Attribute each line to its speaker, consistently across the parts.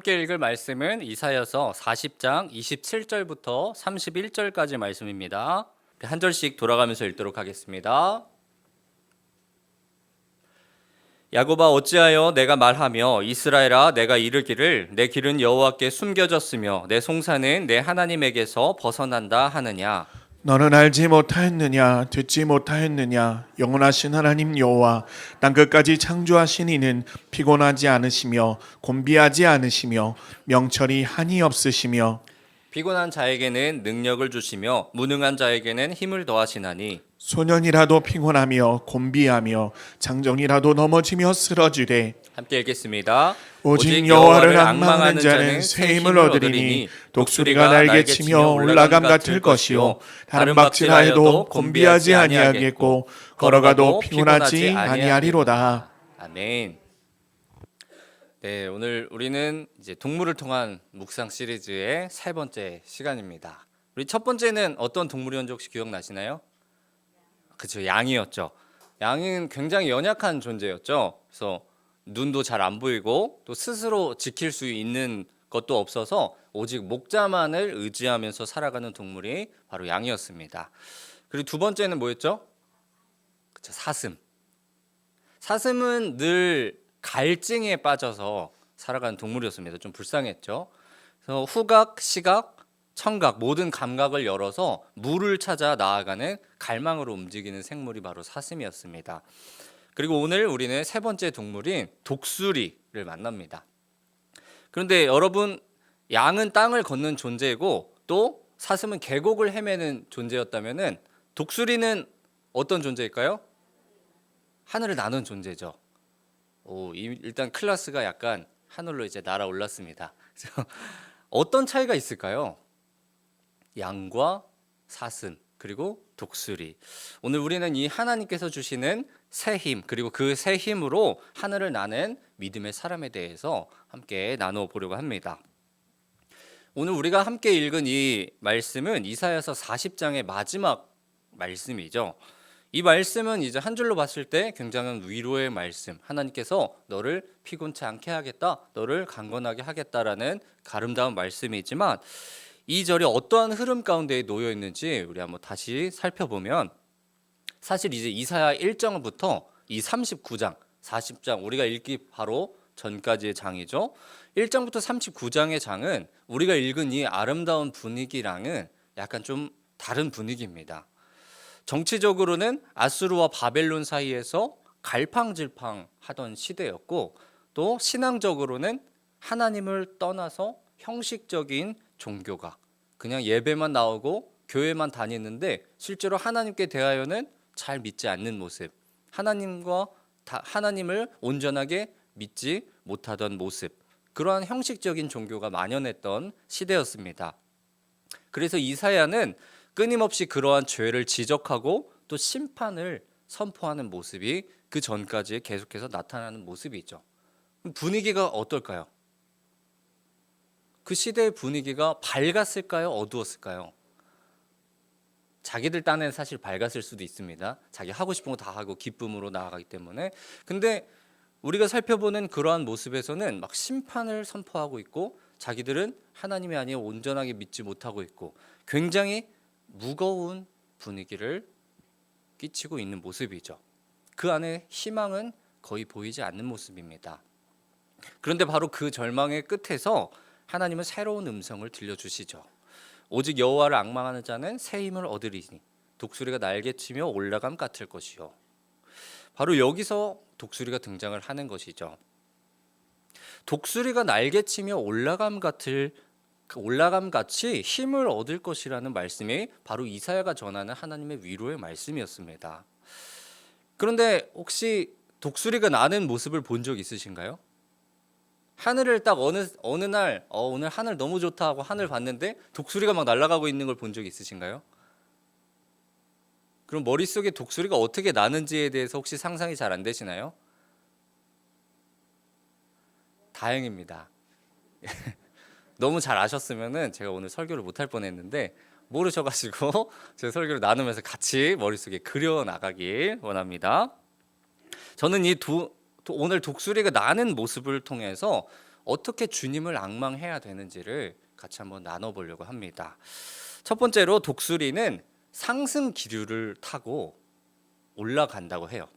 Speaker 1: 함께 읽을 말씀은 이사야서 40장 27절부터 31절까지 말씀입니다. 한 절씩 돌아가면서 읽도록 하겠습니다. 야곱아 어찌하여 내가 말하며 이스라엘아 내가 이르기를 내 길은 여호와께 숨겨졌으며 내 송사는 내 하나님에게서 벗어난다 하느냐.
Speaker 2: 너는 알지 못하였느냐 듣지 못하였느냐 영원하신 하나님 여호와 땅끝까지 창조하신 이는 피곤하지 않으시며 곤비하지 않으시며 명철이 한이 없으시며
Speaker 1: 피곤한 자에게는 능력을 주시며 무능한 자에게는 힘을 더하시나니
Speaker 2: 소년이라도 피곤하며 곤비하며 장정이라도 넘어지며 쓰러지되
Speaker 1: 함께 읽겠습니다.
Speaker 2: 오직 여호와를 앙망하는 자는 새 힘을 얻으리니 독수리가 날개치며 올라감 같을 것이요 다른 박질하여도 곤비하지 아니하겠고 걸어가도 피곤하지 아니하리로다.
Speaker 1: 아멘. 네, 오늘 우리는 이제 동물을 통한 묵상 시리즈의 세 번째 시간입니다. 우리 첫 번째는 어떤 동물이었는지 혹시 기억나시나요? 그렇죠, 양이었죠. 양은 굉장히 연약한 존재였죠. 그래서 눈도 잘 안 보이고 또 스스로 지킬 수 있는 것도 없어서 오직 목자만을 의지하면서 살아가는 동물이 바로 양이었습니다. 그리고 두 번째는 뭐였죠? 그렇죠, 사슴. 사슴은 늘 갈증에 빠져서 살아가는 동물이었습니다. 좀 불쌍했죠. 그래서 후각, 시각, 청각 모든 감각을 열어서 물을 찾아 나아가는 갈망으로 움직이는 생물이 바로 사슴이었습니다. 그리고 오늘 우리는 세 번째 동물인 독수리를 만납니다. 그런데 여러분, 양은 땅을 걷는 존재이고 또 사슴은 계곡을 헤매는 존재였다면은 독수리는 어떤 존재일까요? 하늘을 나는 존재죠. 일단 클래스가 약간 하늘로 이제 날아올랐습니다. 어떤 차이가 있을까요? 양과 사슴 그리고 독수리. 오늘 우리는 이 하나님께서 주시는 새 힘 그리고 그 새 힘으로 하늘을 나는 믿음의 사람에 대해서 함께 나누어 보려고 합니다. 오늘 우리가 함께 읽은 이 말씀은 이사야서 40장의 마지막 말씀이죠. 이 말씀은 이제 한 줄로 봤을 때 굉장한 위로의 말씀. 하나님께서 너를 피곤치 않게 하겠다, 너를 강건하게 하겠다라는 아름다운 말씀이지만 이 절이 어떠한 흐름 가운데 놓여 있는지 우리 한번 다시 살펴보면 사실 이제 이사야 1장부터 이 39장, 40장 우리가 읽기 바로 전까지의 장이죠. 1장부터 39장의 장은 우리가 읽은 이 아름다운 분위기랑은 약간 좀 다른 분위기입니다. 정치적으로는 아수르와 바벨론 사이에서 갈팡질팡 하던 시대였고 또 신앙적으로는 하나님을 떠나서 형식적인 종교가 그냥 예배만 나오고 교회만 다니는데 실제로 하나님께 대하여는 잘 믿지 않는 모습, 하나님을 온전하게 믿지 못하던 모습, 그러한 형식적인 종교가 만연했던 시대였습니다. 그래서 이사야는 끊임없이 그러한 죄를 지적하고 또 심판을 선포하는 모습이 그 전까지 계속해서 나타나는 모습이죠. 분위기가 어떨까요? 그 시대의 분위기가 밝았을까요? 어두웠을까요? 자기들 딴에는 사실 밝았을 수도 있습니다. 자기 하고 싶은 거 다 하고 기쁨으로 나아가기 때문에. 근데 우리가 살펴보는 그러한 모습에서는 막 심판을 선포하고 있고 자기들은 하나님이 아니여 온전하게 믿지 못하고 있고 굉장히 무거운 분위기를 끼치고 있는 모습이죠. 그 안에 희망은 거의 보이지 않는 모습입니다. 그런데 바로 그 절망의 끝에서 하나님은 새로운 음성을 들려주시죠. 오직 여호와를 앙망하는 자는 새 힘을 얻으리니 독수리가 날개치며 올라감 같을 것이요. 바로 여기서 독수리가 등장을 하는 것이죠. 독수리가 날개치며 올라감 같이 힘을 얻을 것이라는 말씀이 바로 이사야가 전하는 하나님의 위로의 말씀이었습니다. 그런데 혹시 독수리가 나는 모습을 본 적 있으신가요? 하늘을 딱 어느 날 오늘 하늘 너무 좋다 하고 하늘 봤는데 독수리가 막 날아가고 있는 걸 본 적 있으신가요? 그럼 머릿속에 독수리가 어떻게 나는지에 대해서 혹시 상상이 잘 안 되시나요? 다행입니다. 너무 잘 아셨으면은 제가 오늘 설교를 못할 뻔했는데 모르셔가지고 제 설교를 나누면서 같이 머릿속에 그려 나가길 원합니다. 저는 오늘 독수리가 나는 모습을 통해서 어떻게 주님을 앙망해야 되는지를 같이 한번 나눠보려고 합니다. 첫 번째로 독수리는 상승 기류를 타고 올라간다고 해요.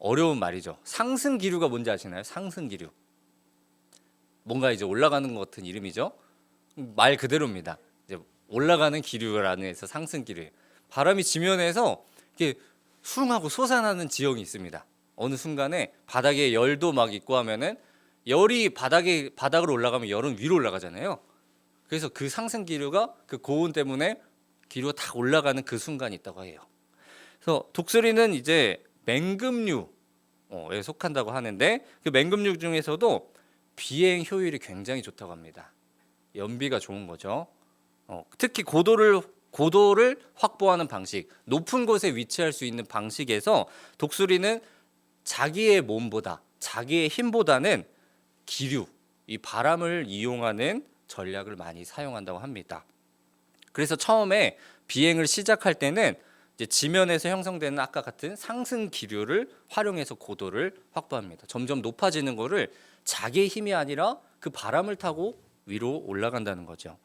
Speaker 1: 어려운 말이죠. 상승 기류가 뭔지 아시나요? 상승 기류. 뭔가 이제 올라가는 것 같은 이름이죠. 말 그대로입니다. 이제 올라가는 기류라는 해서 상승 기류. 바람이 지면에서 이렇게 숭하고 솟아나는 지형이 있습니다. 어느 순간에 바닥에 열도 막 있고 하면은 열이 바닥으로 올라가면 열은 위로 올라가잖아요. 그래서 그 상승 기류가 그 고온 때문에 기류가 탁 올라가는 그 순간이 있다고 해요. 그래서 독수리는 이제 맹금류에 속한다고 하는데 그 맹금류 중에서도 비행 효율이 굉장히 좋다고 합니다. 연비가 좋은 거죠. 특히 고도를 확보하는 방식, 높은 곳에 위치할 수 있는 방식에서 독수리는 자기의 몸보다, 자기의 힘보다는 기류, 이 바람을 이용하는 전략을 많이 사용한다고 합니다. 그래서 처음에 비행을 시작할 때는 이제 지면에서 형성되는 아까 같은 상승 기류를 활용해서 고도를 확보합니다. 점점 높아지는 거를 자기의 힘이 아니라 그 바람을 타고 위로 올라간다는 거죠.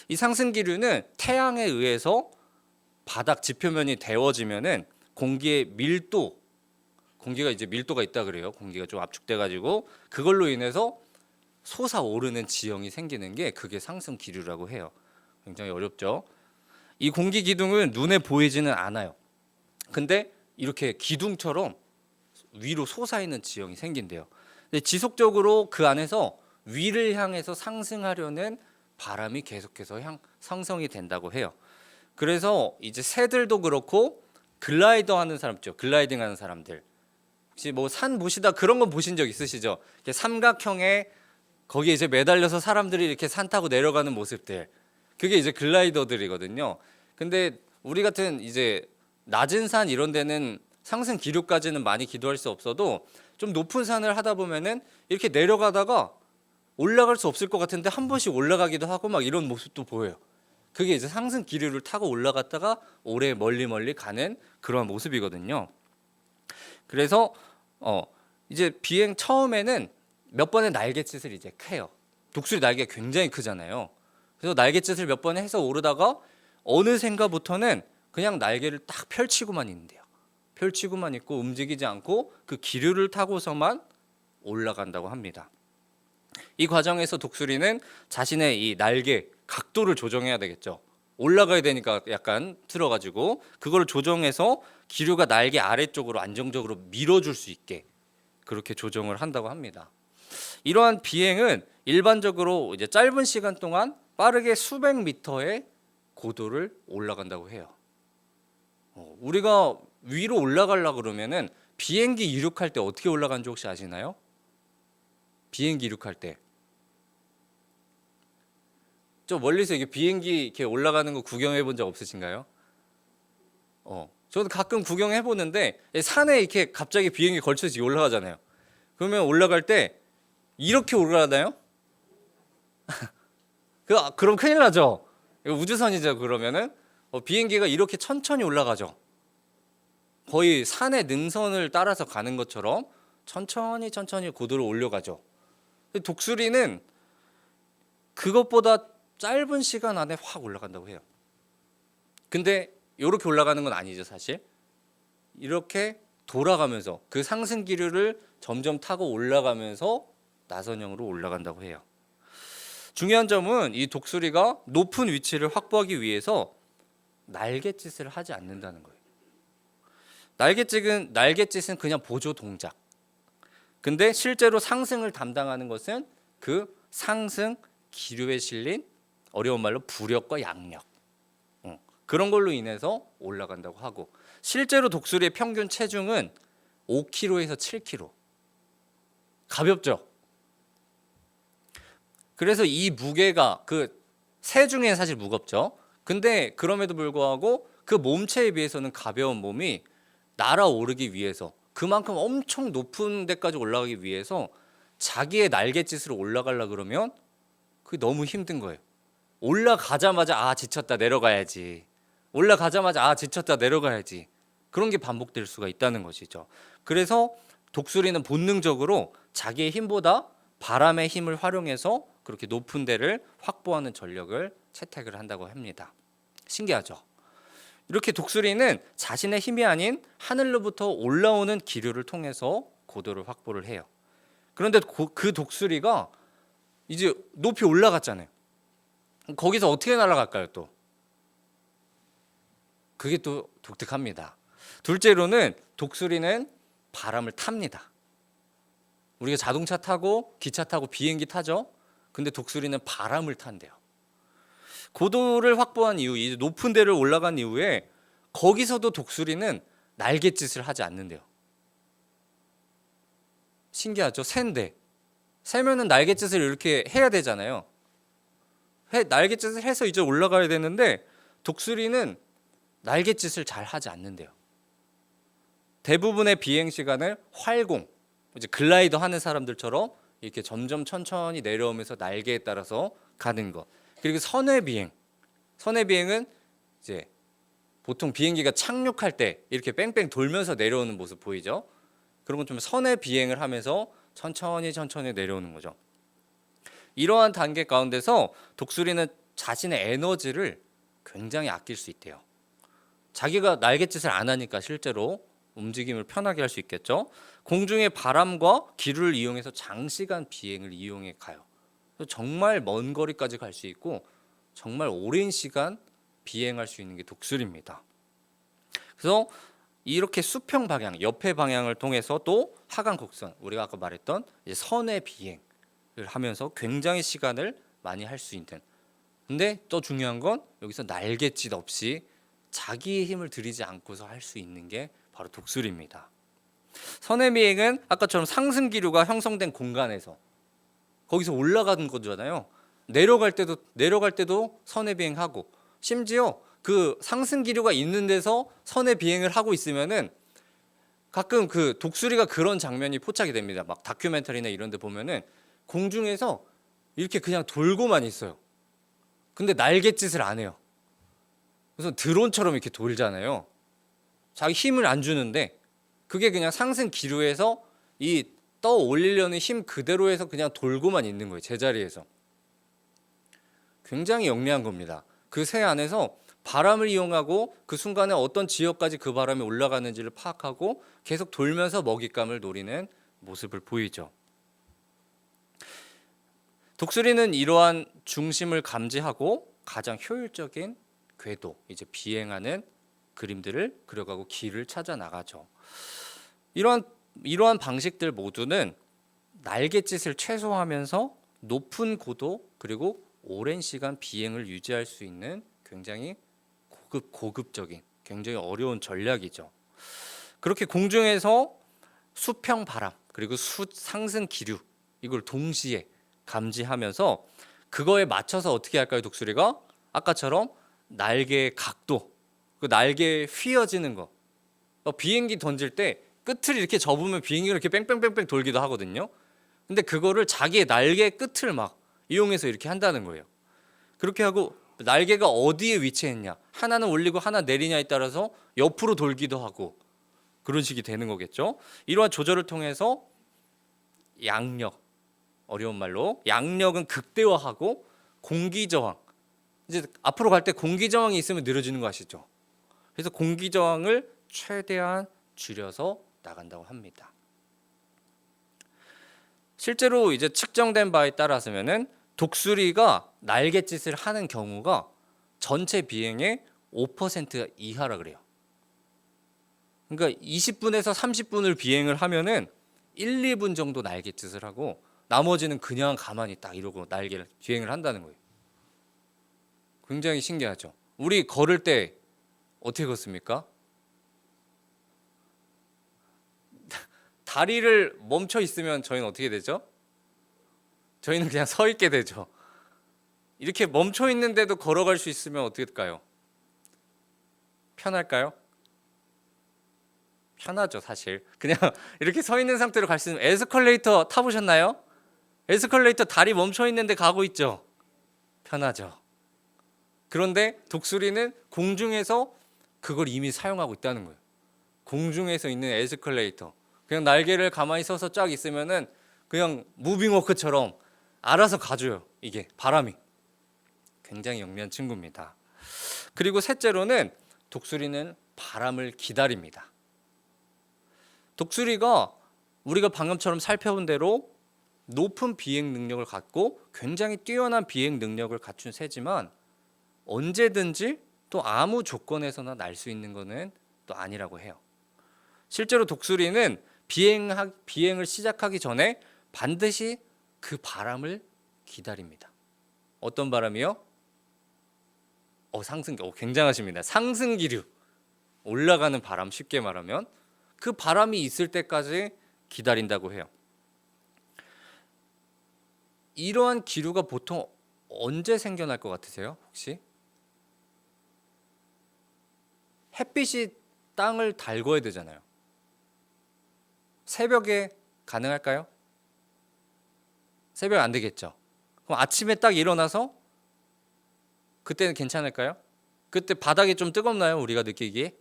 Speaker 1: 이 상승 기류는 태양에 의해서 바닥 지표면이 데워지면은 공기가 이제 밀도가 있다 그래요. 공기가 좀 압축돼 가지고 그걸로 인해서 솟아오르는 지형이 생기는 게 그게 상승 기류라고 해요. 굉장히 어렵죠. 이 공기 기둥은 눈에 보이지는 않아요. 근데 이렇게 기둥처럼 위로 솟아있는 지형이 생긴대요. 근데 지속적으로 그 안에서 위를 향해서 상승하려는 바람이 계속해서 상승이 된다고 해요. 그래서 이제 새들도 그렇고 글라이더 하는 사람 있죠. 글라이딩 하는 사람들. 혹시 뭐 산 보시다 그런 건 보신 적 있으시죠? 이렇게 삼각형에 거기에 이제 매달려서 사람들이 이렇게 산 타고 내려가는 모습들. 그게 이제 글라이더들이거든요. 근데 우리 같은 이제 낮은 산 이런 데는 상승 기류까지는 많이 기도할 수 없어도 좀 높은 산을 하다 보면은 이렇게 내려가다가 올라갈 수 없을 것 같은데 한 번씩 올라가기도 하고 막 이런 모습도 보여요. 그게 이제 상승 기류를 타고 올라갔다가 오래 멀리 가는 그런 모습이거든요. 그래서 이제 비행 처음에는 몇 번의 날갯짓을 이제 캐요. 독수리 날개가 굉장히 크잖아요. 그래서 날갯짓을 몇 번 해서 오르다가 어느샌가부터는 그냥 날개를 딱 펼치고만 있는데요. 펼치고만 있고 움직이지 않고 그 기류를 타고서만 올라간다고 합니다. 이 과정에서 독수리는 자신의 이 날개 각도를 조정해야 되겠죠. 올라가야 되니까 약간 틀어가지고 그걸 조정해서 기류가 날개 아래쪽으로 안정적으로 밀어줄 수 있게 그렇게 조정을 한다고 합니다. 이러한 비행은 일반적으로 이제 짧은 시간 동안 빠르게 수백 미터의 고도를 올라간다고 해요. 우리가 위로 올라가려고 그러면은 비행기 이륙할 때 어떻게 올라가는지 혹시 아시나요? 비행기 이륙할 때. 저 멀리서 이게 비행기 이렇게 올라가는 거 구경해 본 적 없으신가요? 저도 가끔 구경해 보는데 산에 이렇게 갑자기 비행기 걸쳐서 올라가잖아요. 그러면 올라갈 때 이렇게 올라가나요? 그럼 큰일 나죠. 이거 우주선이죠. 그러면은 비행기가 이렇게 천천히 올라가죠. 거의 산의 능선을 따라서 가는 것처럼 천천히 고도를 올려가죠. 독수리는 그것보다 짧은 시간 안에 확 올라간다고 해요. 근데 이렇게 올라가는 건 아니죠, 사실. 이렇게 돌아가면서 그 상승 기류를 점점 타고 올라가면서 나선형으로 올라간다고 해요. 중요한 점은 이 독수리가 높은 위치를 확보하기 위해서 날갯짓을 하지 않는다는 거예요. 날갯짓은 그냥 보조 동작. 근데 실제로 상승을 담당하는 것은 그 상승 기류에 실린 어려운 말로 부력과 양력. 그런 걸로 인해서 올라간다고 하고 실제로 독수리의 평균 체중은 5kg에서 7kg. 가볍죠. 그래서 이 무게가 그 새 중에 사실 무겁죠. 근데 그럼에도 불구하고 그 몸체에 비해서는 가벼운 몸이 날아오르기 위해서 그만큼 엄청 높은 데까지 올라가기 위해서 자기의 날갯짓으로 올라가려 그러면 그게 너무 힘든 거예요. 올라가자마자 지쳤다 내려가야지. 올라가자마자 지쳤다 내려가야지. 그런 게 반복될 수가 있다는 것이죠. 그래서 독수리는 본능적으로 자기의 힘보다 바람의 힘을 활용해서 그렇게 높은 데를 확보하는 전력을 채택을 한다고 합니다. 신기하죠? 이렇게 독수리는 자신의 힘이 아닌 하늘로부터 올라오는 기류를 통해서 고도를 확보를 해요. 그런데 그 독수리가 이제 높이 올라갔잖아요. 거기서 어떻게 날아갈까요, 또? 그게 또 독특합니다. 둘째로는 독수리는 바람을 탑니다. 우리가 자동차 타고 기차 타고 비행기 타죠. 근데 독수리는 바람을 탄대요. 고도를 확보한 이후, 이제 높은 데를 올라간 이후에 거기서도 독수리는 날갯짓을 하지 않는데요. 신기하죠? 새인데 새면은 날갯짓을 이렇게 해야 되잖아요. 날갯짓을 해서 이제 올라가야 되는데 독수리는 날갯짓을 잘 하지 않는데요. 대부분의 비행 시간을 활공, 이제 글라이더 하는 사람들처럼 이렇게 점점 천천히 내려오면서 날개에 따라서 가는 것. 그리고 선의 비행은 이제 보통 비행기가 착륙할 때 이렇게 뺑뺑 돌면서 내려오는 모습 보이죠? 그런 건 좀 선의 비행을 하면서 천천히 내려오는 거죠. 이러한 단계 가운데서 독수리는 자신의 에너지를 굉장히 아낄 수 있대요. 자기가 날갯짓을 안 하니까 실제로 움직임을 편하게 할 수 있겠죠. 공중의 바람과 기류를 이용해서 장시간 비행을 이용해 가요. 정말 먼 거리까지 갈 수 있고 정말 오랜 시간 비행할 수 있는 게 독수리입니다. 그래서 이렇게 수평 방향, 옆의 방향을 통해서 또 하강 곡선, 우리가 아까 말했던 선의 비행을 하면서 굉장히 시간을 많이 할 수 있는. 근데 또 중요한 건 여기서 날갯짓 없이 자기의 힘을 들이지 않고서 할 수 있는 게 바로 독수리입니다. 선의 비행은 아까처럼 상승 기류가 형성된 공간에서 거기서 올라가는 거잖아요. 내려갈 때도 선의 비행하고, 심지어 그 상승 기류가 있는 데서 선의 비행을 하고 있으면은 가끔 그 독수리가 그런 장면이 포착이 됩니다. 막 다큐멘터리나 이런 데 보면은 공중에서 이렇게 그냥 돌고만 있어요. 근데 날갯짓을 안 해요. 그래서 드론처럼 이렇게 돌잖아요. 자기 힘을 안 주는데 그게 그냥 상승 기류에서 이 떠올리려는 힘 그대로에서 그냥 돌고만 있는 거예요. 제자리에서. 굉장히 영리한 겁니다. 그 새 안에서 바람을 이용하고 그 순간에 어떤 지역까지 그 바람이 올라가는지를 파악하고 계속 돌면서 먹잇감을 노리는 모습을 보이죠. 독수리는 이러한 중심을 감지하고 가장 효율적인 궤도, 이제 비행하는 그림들을 그려가고 길을 찾아 나가죠. 이러한 방식들 모두는 날갯짓을 최소화하면서 높은 고도 그리고 오랜 시간 비행을 유지할 수 있는 굉장히 고급적인 굉장히 어려운 전략이죠. 그렇게 공중에서 수평 바람 그리고 상승 기류 이걸 동시에 감지하면서 그거에 맞춰서 어떻게 할까요? 독수리가 아까처럼 날개의 각도, 그 날개 휘어지는 거. 비행기 던질 때 끝을 이렇게 접으면 비행기가 이렇게 뺑뺑뺑뺑 돌기도 하거든요. 근데 그거를 자기의 날개 끝을 막 이용해서 이렇게 한다는 거예요. 그렇게 하고 날개가 어디에 위치했냐, 하나는 올리고 하나 내리냐에 따라서 옆으로 돌기도 하고 그런 식이 되는 거겠죠. 이러한 조절을 통해서 양력, 어려운 말로 양력은 극대화하고 공기 저항, 이제 앞으로 갈 때 공기 저항이 있으면 느려지는 거 아시죠? 그래서 공기 저항을 최대한 줄여서 나간다고 합니다. 실제로 이제 측정된 바에 따라서면은 독수리가 날갯짓을 하는 경우가 전체 비행의 5% 이하라 그래요. 그러니까 20분에서 30분을 비행을 하면은 1, 2분 정도 날갯짓을 하고 나머지는 그냥 가만히 딱 이러고 날개를 비행을 한다는 거예요. 굉장히 신기하죠. 우리 걸을 때 어떻게 걷습니까? 다리를 멈춰 있으면 저희는 어떻게 되죠? 저희는 그냥 서 있게 되죠. 이렇게 멈춰 있는데도 걸어갈 수 있으면 어떻게 될까요? 편할까요? 편하죠, 사실. 그냥 이렇게 서 있는 상태로 갈 수 있는. 에스컬레이터 타보셨나요? 에스컬레이터 다리 멈춰 있는데 가고 있죠. 편하죠. 그런데 독수리는 공중에서 그걸 이미 사용하고 있다는 거예요. 공중에서 있는 에스컬레이터. 그냥 날개를 가만히 서서 쫙 있으면은 그냥 무빙워크처럼 알아서 가줘요. 이게 바람이. 굉장히 영리한 친구입니다. 그리고 셋째로는 독수리는 바람을 기다립니다. 독수리가 우리가 방금처럼 살펴본 대로 높은 비행 능력을 갖고 굉장히 뛰어난 비행 능력을 갖춘 새지만 언제든지 또 아무 조건에서나 날 수 있는 것은 또 아니라고 해요. 실제로 독수리는 비행을 시작하기 전에 반드시 그 바람을 기다립니다. 어떤 바람이요? 굉장하십니다. 상승기류, 올라가는 바람, 쉽게 말하면 그 바람이 있을 때까지 기다린다고 해요. 이러한 기류가 보통 언제 생겨날 것 같으세요? 혹시? 햇빛이 땅을 달궈야 되잖아요. 새벽에 가능할까요? 새벽 안 되겠죠. 그럼 아침에 딱 일어나서 그때는 괜찮을까요? 그때 바닥이 좀 뜨겁나요? 우리가 느끼기에?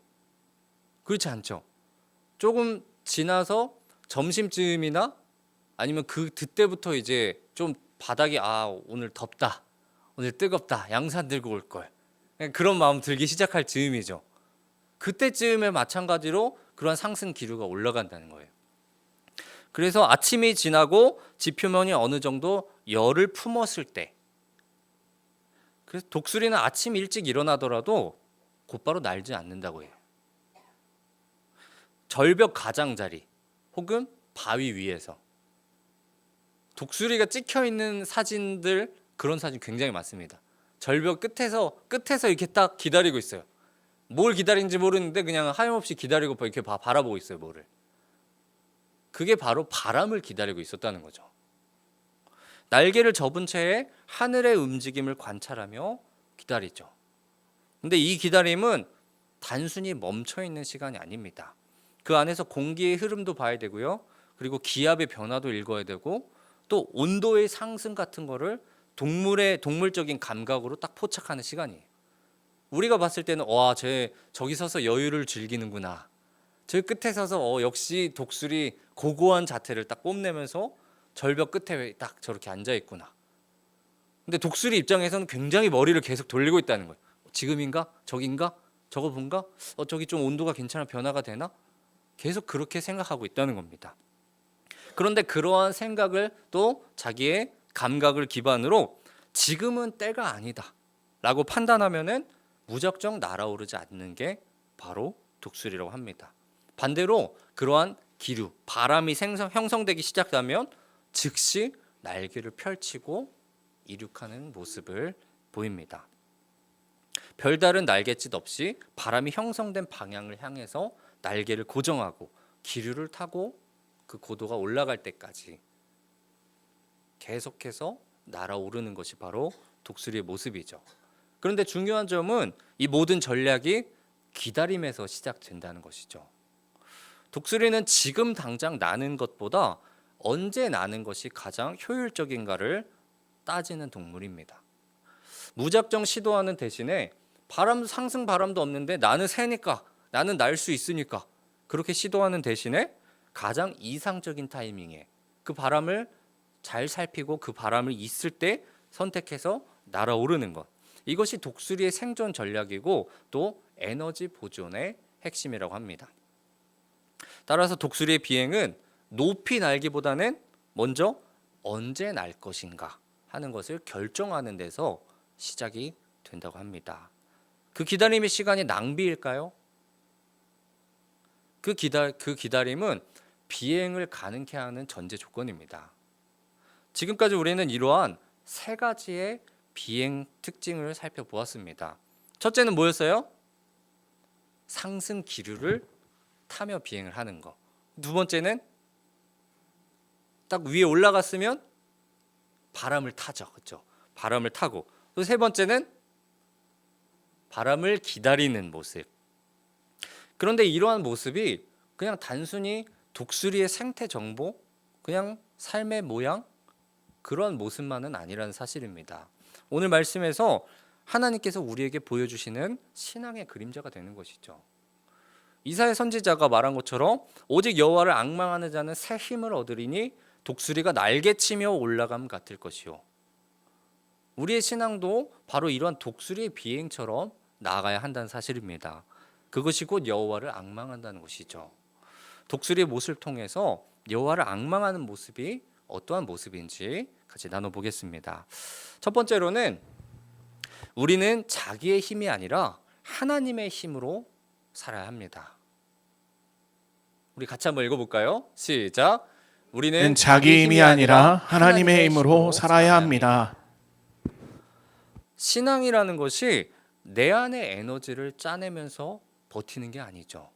Speaker 1: 그렇지 않죠. 조금 지나서 점심쯤이나 아니면 그때부터 이제 좀 바닥이 오늘 덥다, 오늘 뜨겁다, 양산 들고 올 걸, 그런 마음 들기 시작할 즈음이죠. 그때쯤에 마찬가지로 그러한 상승 기류가 올라간다는 거예요. 그래서 아침이 지나고 지표면이 어느 정도 열을 품었을 때, 그래서 독수리는 아침 일찍 일어나더라도 곧바로 날지 않는다고 해요. 절벽 가장자리 혹은 바위 위에서 독수리가 찍혀 있는 사진들, 그런 사진 굉장히 많습니다. 절벽 끝에서 이렇게 딱 기다리고 있어요. 뭘 기다리는지 모르는데 그냥 하염없이 기다리고 이렇게 바라보고 있어요. 뭐를. 그게 바로 바람을 기다리고 있었다는 거죠. 날개를 접은 채 하늘의 움직임을 관찰하며 기다리죠. 근데 이 기다림은 단순히 멈춰 있는 시간이 아닙니다. 그 안에서 공기의 흐름도 봐야 되고요. 그리고 기압의 변화도 읽어야 되고, 또 온도의 상승 같은 거를 동물적인 감각으로 딱 포착하는 시간이에요. 우리가 봤을 때는 저기 서서 여유를 즐기는구나, 저 끝에 서서 역시 독수리 고고한 자태를 딱 뽐내면서 절벽 끝에 딱 저렇게 앉아 있구나. 근데 독수리 입장에서는 굉장히 머리를 계속 돌리고 있다는 거예요. 지금인가? 저긴가? 저거 본가? 저기 좀 온도가 괜찮아, 변화가 되나? 계속 그렇게 생각하고 있다는 겁니다. 그런데 그러한 생각을 또 자기의 감각을 기반으로 지금은 때가 아니다 라고 판단하면은 무작정 날아오르지 않는 게 바로 독수리라고 합니다. 반대로 그러한 기류, 바람이 형성되기 시작하면 즉시 날개를 펼치고 이륙하는 모습을 보입니다. 별다른 날갯짓 없이 바람이 형성된 방향을 향해서 날개를 고정하고 기류를 타고 그 고도가 올라갈 때까지 계속해서 날아오르는 것이 바로 독수리의 모습이죠. 그런데 중요한 점은 이 모든 전략이 기다림에서 시작된다는 것이죠. 독수리는 지금 당장 나는 것보다 언제 나는 것이 가장 효율적인가를 따지는 동물입니다. 무작정 시도하는 대신에 상승 바람도 없는데 나는 새니까, 나는 날 수 있으니까 그렇게 시도하는 대신에 가장 이상적인 타이밍에 그 바람을 잘 살피고 그 바람을 있을 때 선택해서 날아오르는 것, 이것이 독수리의 생존 전략이고 또 에너지 보존의 핵심이라고 합니다. 따라서 독수리의 비행은 높이 날기보다는 먼저 언제 날 것인가 하는 것을 결정하는 데서 시작이 된다고 합니다. 그 기다림의 시간이 낭비일까요? 그 기다림은 비행을 가능케 하는 전제 조건입니다. 지금까지 우리는 이러한 세 가지의 비행 특징을 살펴보았습니다. 첫째는 뭐였어요? 상승 기류를 타며 비행을 하는 거. 두 번째는 딱 위에 올라갔으면 바람을 타죠. 그렇죠? 바람을 타고. 또 세 번째는 바람을 기다리는 모습. 그런데 이러한 모습이 그냥 단순히 독수리의 생태 정보, 그냥 삶의 모양, 그런 모습만은 아니라는 사실입니다. 오늘 말씀에서 하나님께서 우리에게 보여주시는 신앙의 그림자가 되는 것이죠. 이사야 선지자가 말한 것처럼 오직 여호와를 앙망하는 자는 새 힘을 얻으리니 독수리가 날개치며 올라감 같을 것이요. 우리의 신앙도 바로 이러한 독수리의 비행처럼 나아가야 한다는 사실입니다. 그것이 곧 여호와를 앙망한다는 것이죠. 독수리의 모습을 통해서 여호와를 앙망하는 모습이 어떠한 모습인지 같이 나눠보겠습니다. 첫 번째로는 우리는 자기의 힘이 아니라 하나님의 힘으로 살아야 합니다. 우리 같이 한번 읽어볼까요? 시작. 우리는
Speaker 2: 자기 힘이 아니라 하나님의 힘으로 살아야 합니다.
Speaker 1: 신앙이라는 것이 내 안의 에너지를 짜내면서 버티는 게 아니죠.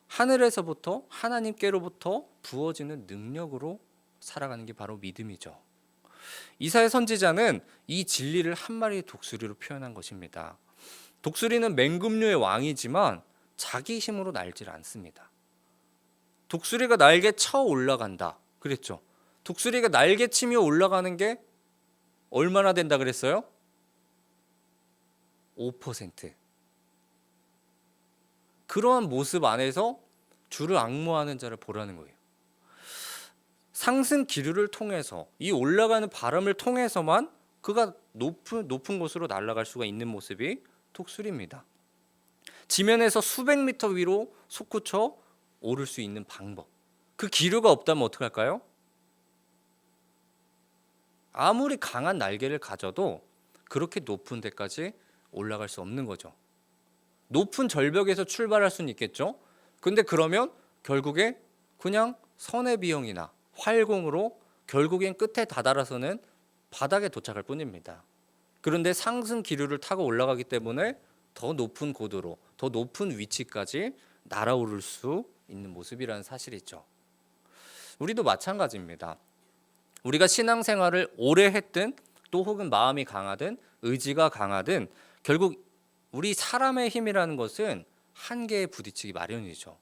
Speaker 1: 하늘에서부터 하나님께로부터 부어지는 능력으로 살아가는 게 바로 믿음이죠. 이사야 선지자는 이 진리를 한 마리의 독수리로 표현한 것입니다. 독수리는 맹금류의 왕이지만 자기 힘으로 날질 않습니다. 독수리가 날개 쳐 올라간다 그랬죠. 독수리가 날개 치며 올라가는 게 얼마나 된다 그랬어요? 5%. 그러한 모습 안에서 주를 앙모하는 자를 보라는 거예요. 상승 기류를 통해서 이 올라가는 바람을 통해서만 그가 높은 곳으로 날아갈 수가 있는 모습이 독수리입니다. 지면에서 수백 미터 위로 솟구쳐 오를 수 있는 방법. 그 기류가 없다면 어떡할까요? 아무리 강한 날개를 가져도 그렇게 높은 데까지 올라갈 수 없는 거죠. 높은 절벽에서 출발할 수는 있겠죠. 근데 그러면 결국에 그냥 선해비용이나 활공으로 결국엔 끝에 다다라서는 바닥에 도착할 뿐입니다. 그런데 상승 기류를 타고 올라가기 때문에 더 높은 고도로, 더 높은 위치까지 날아오를 수 있는 모습이라는 사실이죠. 우리도 마찬가지입니다. 우리가 신앙생활을 오래 했든 또 혹은 마음이 강하든 의지가 강하든 결국 우리 사람의 힘이라는 것은 한계에 부딪히기 마련이죠.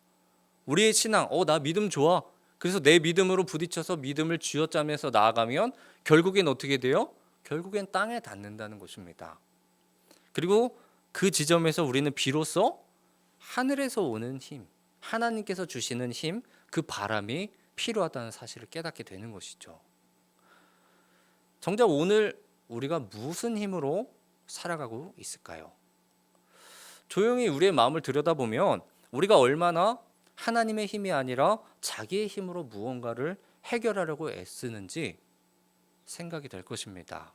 Speaker 1: 우리의 신앙, 나 믿음 좋아. 그래서 내 믿음으로 부딪혀서 믿음을 쥐어짜면서 나아가면 결국엔 어떻게 돼요? 결국엔 땅에 닿는다는 것입니다. 그리고 그 지점에서 우리는 비로소 하늘에서 오는 힘, 하나님께서 주시는 힘, 그 바람이 필요하다는 사실을 깨닫게 되는 것이죠. 정작 오늘 우리가 무슨 힘으로 살아가고 있을까요? 조용히 우리의 마음을 들여다보면 우리가 얼마나 하나님의 힘이 아니라 자기의 힘으로 무언가를 해결하려고 애쓰는지 생각이 될 것입니다.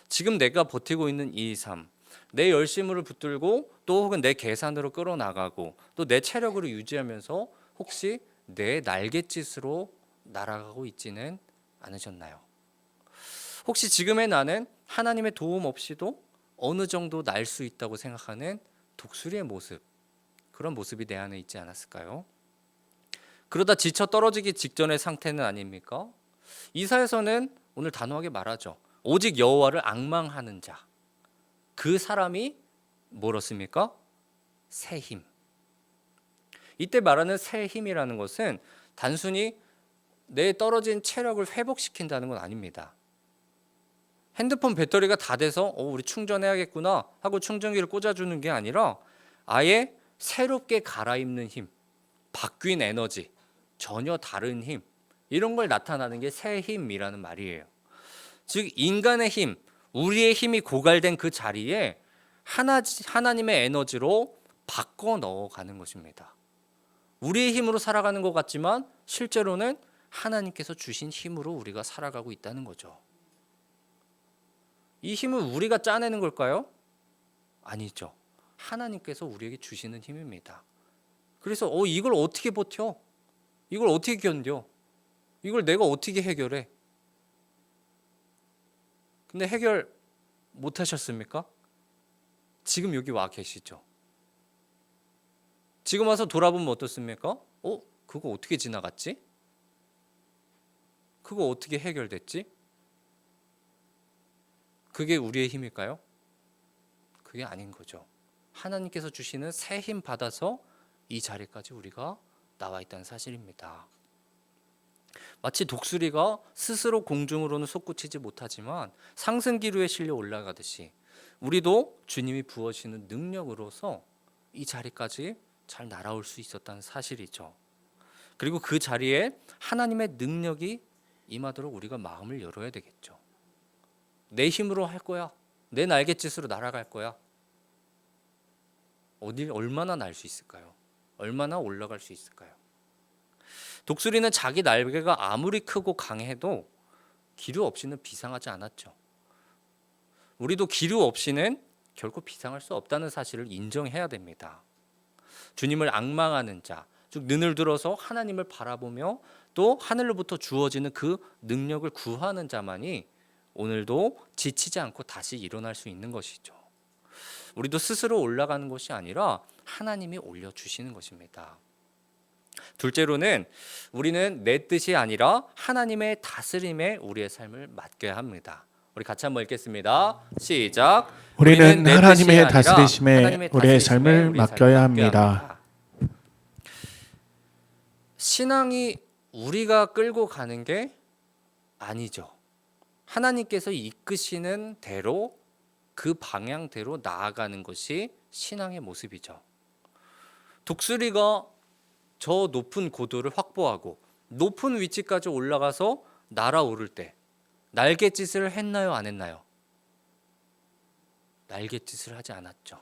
Speaker 1: 지금 내가 버티고 있는 이 삶, 내 열심을 붙들고 또 혹은 내 계산으로 끌어나가고 또 내 체력으로 유지하면서 혹시 내 날갯짓으로 날아가고 있지는 않으셨나요? 혹시 지금의 나는 하나님의 도움 없이도 어느 정도 날 수 있다고 생각하는 독수리의 모습, 그런 모습이 내 안에 있지 않았을까요? 그러다 지쳐 떨어지기 직전의 상태는 아닙니까? 이사야서는 오늘 단호하게 말하죠. 오직 여호와를 앙망하는 자, 그 사람이 뭐렇습니까? 새 힘. 이때 말하는 새 힘이라는 것은 단순히 내 떨어진 체력을 회복시킨다는 건 아닙니다. 핸드폰 배터리가 다 돼서 우리 충전해야겠구나 하고 충전기를 꽂아주는 게 아니라 아예 새롭게 갈아입는 힘, 바뀐 에너지, 전혀 다른 힘, 이런 걸 나타나는 게 새 힘이라는 말이에요. 즉 인간의 힘, 우리의 힘이 고갈된 그 자리에 하나님의 에너지로 바꿔 넣어가는 것입니다. 우리의 힘으로 살아가는 것 같지만 실제로는 하나님께서 주신 힘으로 우리가 살아가고 있다는 거죠. 이 힘을 우리가 짜내는 걸까요? 아니죠. 하나님께서 우리에게 주시는 힘입니다. 그래서 이걸 어떻게 버텨? 이걸 어떻게 견뎌? 이걸 내가 어떻게 해결해? 근데 해결 못 하셨습니까? 지금 여기 와 계시죠. 지금 와서 돌아보면 어떻습니까? 그거 어떻게 지나갔지? 그거 어떻게 해결됐지? 그게 우리의 힘일까요? 그게 아닌 거죠. 하나님께서 주시는 새 힘 받아서 이 자리까지 우리가 나와 있다는 사실입니다. 마치 독수리가 스스로 공중으로는 솟구치지 못하지만 상승기류에 실려 올라가듯이 우리도 주님이 부어주시는 능력으로서 이 자리까지 잘 날아올 수 있었다는 사실이죠. 그리고 그 자리에 하나님의 능력이 임하도록 우리가 마음을 열어야 되겠죠. 내 힘으로 할 거야. 내 날갯짓으로 날아갈 거야. 얼마나 날 수 있을까요? 얼마나 올라갈 수 있을까요? 독수리는 자기 날개가 아무리 크고 강해도 기류 없이는 비상하지 않았죠. 우리도 기류 없이는 결코 비상할 수 없다는 사실을 인정해야 됩니다. 주님을 앙망하는 자, 즉 눈을 들어서 하나님을 바라보며 또 하늘로부터 주어지는 그 능력을 구하는 자만이 오늘도 지치지 않고 다시 일어날 수 있는 것이죠. 우리도 스스로 올라가는 것이 아니라 하나님이 올려주시는 것입니다. 둘째로는 우리는 내 뜻이 아니라 하나님의 다스림에 우리의 삶을 맡겨야 합니다. 우리 같이 한번 읽겠습니다. 시작.
Speaker 2: 우리는
Speaker 1: 내
Speaker 2: 하나님의
Speaker 1: 뜻이 아니라
Speaker 2: 다스리심에
Speaker 1: 하나님의
Speaker 2: 우리의
Speaker 1: 다스리심에
Speaker 2: 삶을
Speaker 1: 우리의
Speaker 2: 맡겨야 합니다.
Speaker 1: 신앙이 우리가 끌고 가는 게 아니죠. 하나님께서 이끄시는 대로 그 방향대로 나아가는 것이 신앙의 모습이죠. 독수리가 저 높은 고도를 확보하고 높은 위치까지 올라가서 날아오를 때 날갯짓을 했나요, 안 했나요? 날갯짓을 하지 않았죠.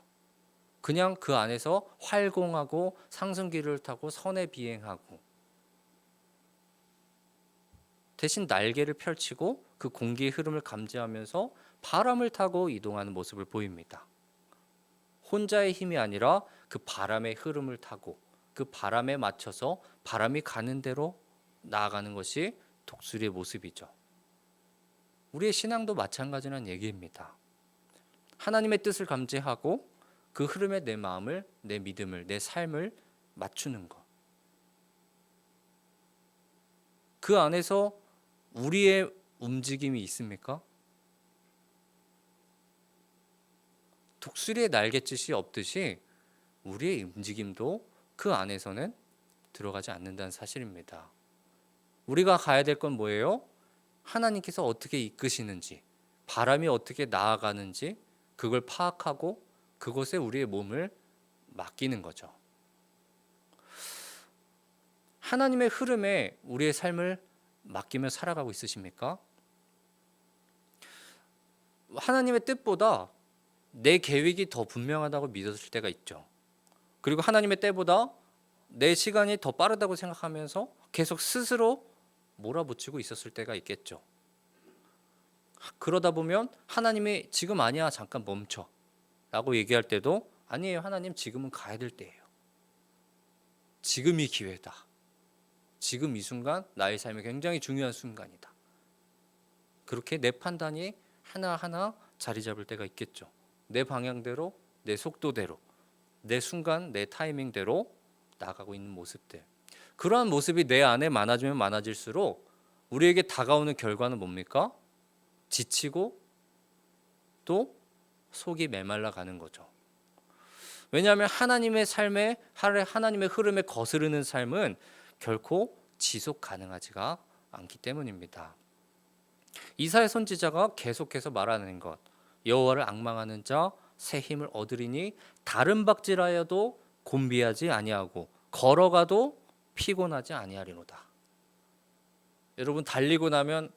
Speaker 1: 그냥 그 안에서 활공하고 상승기를 타고 선에 비행하고 대신 날개를 펼치고 그 공기의 흐름을 감지하면서 바람을 타고 이동하는 모습을 보입니다. 혼자의 힘이 아니라 그 바람의 흐름을 타고 그 바람에 맞춰서 바람이 가는 대로 나아가는 것이 독수리의 모습이죠. 우리의 신앙도 마찬가지라는 얘기입니다. 하나님의 뜻을 감지하고 그 흐름에 내 마음을, 내 믿음을, 내 삶을 맞추는 것. 그 안에서 우리의 움직임이 있습니까? 독수리의 날갯짓이 없듯이 우리의 움직임도 그 안에서는 들어가지 않는다는 사실입니다. 우리가 가야 될 건 뭐예요? 하나님께서 어떻게 이끄시는지, 바람이 어떻게 나아가는지 그걸 파악하고 그것에 우리의 몸을 맡기는 거죠. 하나님의 흐름에 우리의 삶을 맡기며 살아가고 있으십니까? 하나님의 뜻보다 내 계획이 더 분명하다고 믿었을 때가 있죠. 그리고 하나님의 때보다 내 시간이 더 빠르다고 생각하면서 계속 스스로 몰아붙이고 있었을 때가 있겠죠. 그러다 보면 하나님이 지금 아니야, 잠깐 멈춰 라고 얘기할 때도 아니에요, 하나님 지금은 가야 될 때예요. 지금이 기회다. 지금 이 순간 나의 삶에 굉장히 중요한 순간이다. 그렇게 내 판단이 하나하나 자리 잡을 때가 있겠죠. 내 방향대로, 내 속도대로, 내 순간, 내 타이밍대로 나아가고 있는 모습들. 그러한 모습이 내 안에 많아지면 많아질수록 우리에게 다가오는 결과는 뭡니까? 지치고 또 속이 메말라 가는 거죠. 왜냐하면 하나님의 삶에, 하나님의 흐름에 거스르는 삶은 결코 지속 가능하지가 않기 때문입니다. 이사야 선지자가 계속해서 말하는 것, 여호와를 앙망하는 자 새 힘을 얻으리니 다른 박질하여도 곤비하지 아니하고 걸어가도 피곤하지 아니하리로다. 여러분 달리고 나면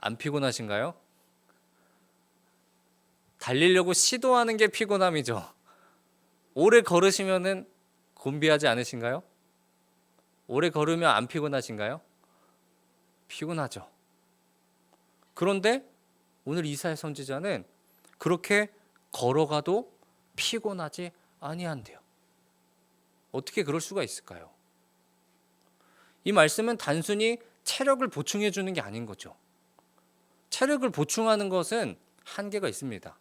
Speaker 1: 안 피곤하신가요? 달리려고 시도하는 게 피곤함이죠. 오래 걸으시면은 곤비하지 않으신가요? 오래 걸으면 안 피곤하신가요? 피곤하죠. 그런데 오늘 이사야 선지자는 그렇게 걸어가도 피곤하지 아니한대요. 어떻게 그럴 수가 있을까요? 이 말씀은 단순히 체력을 보충해 주는 게 아닌 거죠. 체력을 보충하는 것은 한계가 있습니다.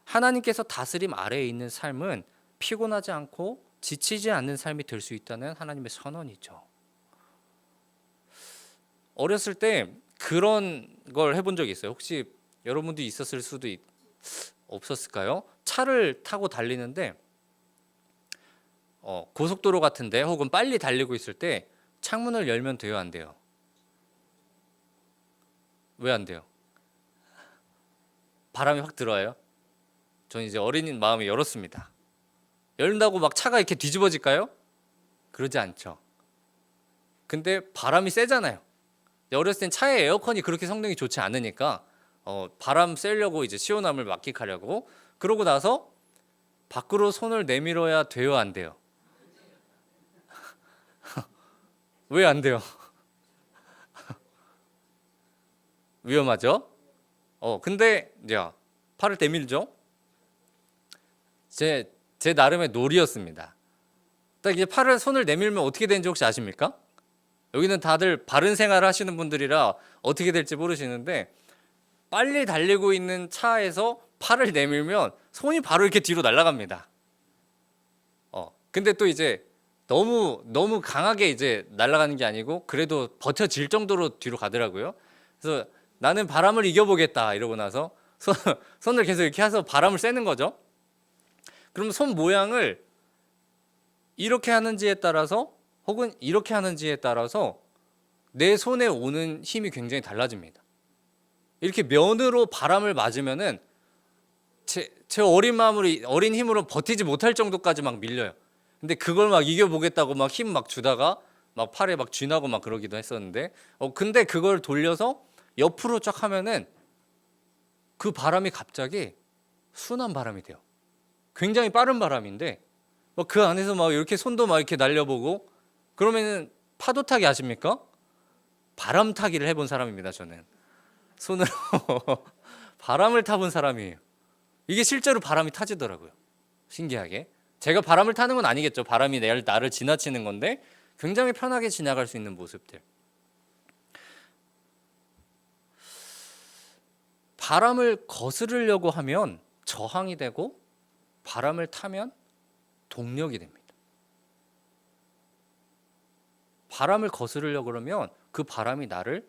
Speaker 1: 하나님께서 다스림 아래에 있는 삶은 피곤하지 않고 지치지 않는 삶이 될 수 있다는 하나님의 선언이죠. 어렸을 때 그런 걸 해본 적이 있어요. 혹시 여러분도 있었을 수도 없었을까요? 차를 타고 달리는데 고속도로 같은데 혹은 빨리 달리고 있을 때 창문을 열면 돼요, 안 돼요? 왜 안 돼요? 바람이 확 들어와요? 저는 이제 어린이 마음이 열었습니다. 열린다고 막 차가 이렇게 뒤집어질까요? 그러지 않죠. 근데 바람이 세잖아요. 어렸을 땐 차에 에어컨이 그렇게 성능이 좋지 않으니까 바람 쐬려고 이제 시원함을 만끽하려고 그러고 나서 밖으로 손을 내밀어야 돼요, 안 돼요? 왜 안 돼요? 위험하죠? 근데 야, 팔을 내밀죠? 제 나름의 놀이였습니다. 딱 이제 손을 내밀면 어떻게 되는지 혹시 아십니까? 여기는 다들 바른 생활을 하시는 분들이라 어떻게 될지 모르시는데 빨리 달리고 있는 차에서 팔을 내밀면 손이 바로 이렇게 뒤로 날아갑니다. 근데 또 이제 너무 강하게 이제 날아가는 게 아니고 그래도 버텨질 정도로 뒤로 가더라고요. 그래서 나는 바람을 이겨보겠다 이러고 나서 손을 계속 이렇게 해서 바람을 쐬는 거죠. 그럼 손 모양을 이렇게 하는지에 따라서 혹은 이렇게 하는지에 따라서 내 손에 오는 힘이 굉장히 달라집니다. 이렇게 면으로 바람을 맞으면은 제 어린 마음으로 어린 힘으로 버티지 못할 정도까지 막 밀려요. 근데 그걸 막 이겨보겠다고 막 힘 막 주다가 막 팔에 막 쥐나고 막 그러기도 했었는데 근데 그걸 돌려서 옆으로 쫙 하면은 그 바람이 갑자기 순한 바람이 돼요. 굉장히 빠른 바람인데 그 안에서 막 이렇게 손도 막 이렇게 날려보고 그러면은 파도 타기 아십니까? 바람 타기를 해본 사람입니다. 저는 손으로 바람을 타본 사람이에요. 이게 실제로 바람이 타지더라고요. 신기하게. 제가 바람을 타는 건 아니겠죠. 바람이 나를 지나치는 건데 굉장히 편하게 지나갈 수 있는 모습들. 바람을 거스르려고 하면 저항이 되고 바람을 타면 동력이 됩니다. 바람을 거스르려고 그러면 그 바람이 나를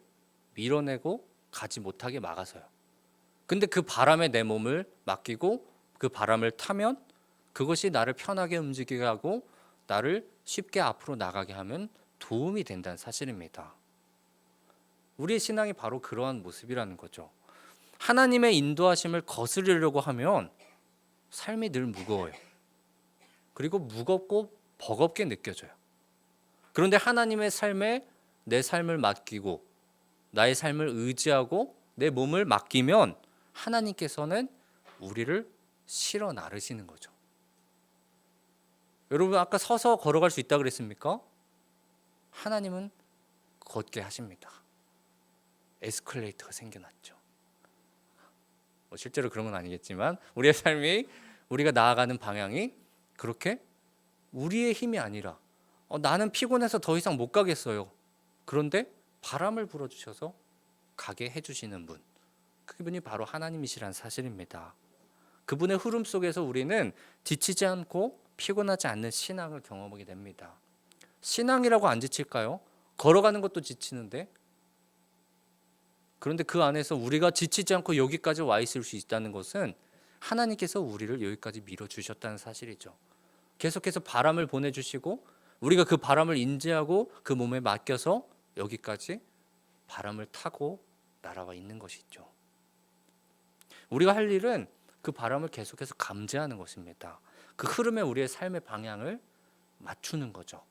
Speaker 1: 밀어내고 가지 못하게 막아서요. 근데 그 바람에 내 몸을 맡기고 그 바람을 타면 그것이 나를 편하게 움직이게 하고 나를 쉽게 앞으로 나가게 하면 도움이 된다는 사실입니다. 우리의 신앙이 바로 그러한 모습이라는 거죠. 하나님의 인도하심을 거스르려고 하면 삶이 늘 무거워요. 그리고 무겁고 버겁게 느껴져요. 그런데 하나님의 삶에 내 삶을 맡기고 나의 삶을 의지하고 내 몸을 맡기면 하나님께서는 우리를 실어 나르시는 거죠. 여러분 아까 서서 걸어갈 수 있다 그랬습니까? 하나님은 걷게 하십니다. 에스컬레이터가 생겨났죠. 실제로 그런 건 아니겠지만 우리의 삶이 우리가 나아가는 방향이 그렇게 우리의 힘이 아니라 나는 피곤해서 더 이상 못 가겠어요. 그런데 바람을 불어주셔서 가게 해주시는 분, 그분이 바로 하나님이시라는 사실입니다. 그분의 흐름 속에서 우리는 지치지 않고 피곤하지 않는 신앙을 경험하게 됩니다. 신앙이라고 안 지칠까요? 걸어가는 것도 지치는데. 그런데 그 안에서 우리가 지치지 않고 여기까지 와 있을 수 있다는 것은 하나님께서 우리를 여기까지 밀어주셨다는 사실이죠. 계속해서 바람을 보내주시고 우리가 그 바람을 인지하고 그 몸에 맡겨서 여기까지 바람을 타고 날아와 있는 것이죠. 우리가 할 일은 그 바람을 계속해서 감지하는 것입니다. 그 흐름에 우리의 삶의 방향을 맞추는 거죠.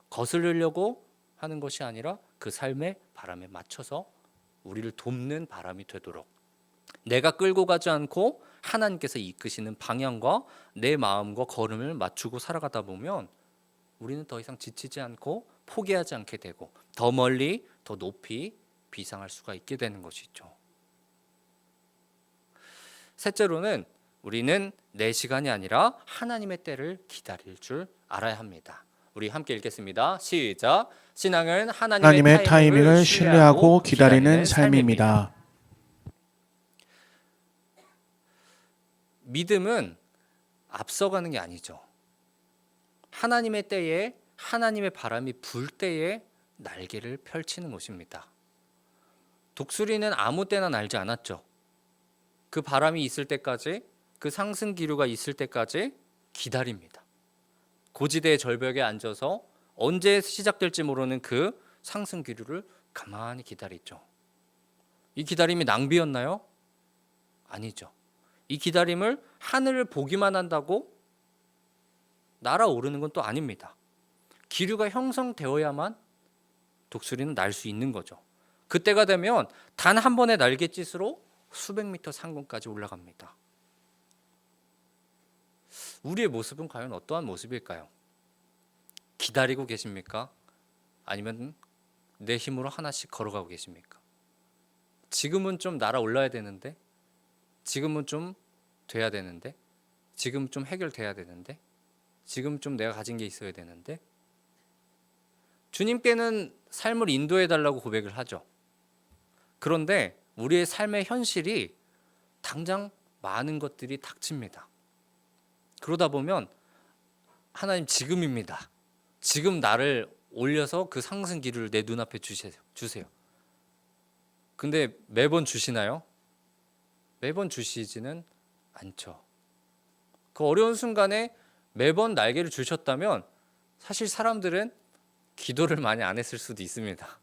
Speaker 1: 거스르려고 하는 것이 아니라 그 삶의 바람에 맞춰서 우리를 돕는 바람이 되도록 내가 끌고 가지 않고 하나님께서 이끄시는 방향과 내 마음과 걸음을 맞추고 살아가다 보면 우리는 더 이상 지치지 않고 포기하지 않게 되고 더 멀리 더 높이 비상할 수가 있게 되는 것이죠. 셋째로는 우리는 내 시간이 아니라 하나님의 때를 기다릴 줄 알아야 합니다. 우리 함께 읽겠습니다. 시작. 신앙은
Speaker 2: 하나님의 타이밍을 신뢰하고 기다리는 삶입니다.
Speaker 1: 믿음은 앞서가는 게 아니죠. 하나님의 때에 하나님의 바람이 불 때에 날개를 펼치는 것입니다. 독수리는 아무 때나 날지 않았죠. 그 바람이 있을 때까지, 그 상승 기류가 있을 때까지 기다립니다. 고지대의 절벽에 앉아서 언제 시작될지 모르는 그 상승 기류를 가만히 기다리죠. 이 기다림이 낭비였나요? 아니죠. 이 기다림을 하늘을 보기만 한다고 날아오르는 건 또 아닙니다. 기류가 형성되어야만 독수리는 날 수 있는 거죠. 그때가 되면 단 한 번의 날갯짓으로 수백 미터 상공까지 올라갑니다. 우리의 모습은 과연 어떠한 모습일까요? 기다리고 계십니까? 아니면 내 힘으로 하나씩 걸어가고 계십니까? 지금은 좀 날아올라야 되는데, 지금은 좀 돼야 되는데, 지금 좀 해결돼야 되는데, 지금 좀 내가 가진 게 있어야 되는데, 주님께는 삶을 인도해 달라고 고백을 하죠. 그런데 우리의 삶의 현실이 당장 많은 것들이 닥칩니다. 그러다 보면 하나님 지금입니다. 지금 나를 올려서 그 상승 기류를 내 눈앞에 주세요. 근데 매번 주시나요? 매번 주시지는 않죠. 그 어려운 순간에 매번 날개를 주셨다면 사실 사람들은 기도를 많이 안 했을 수도 있습니다.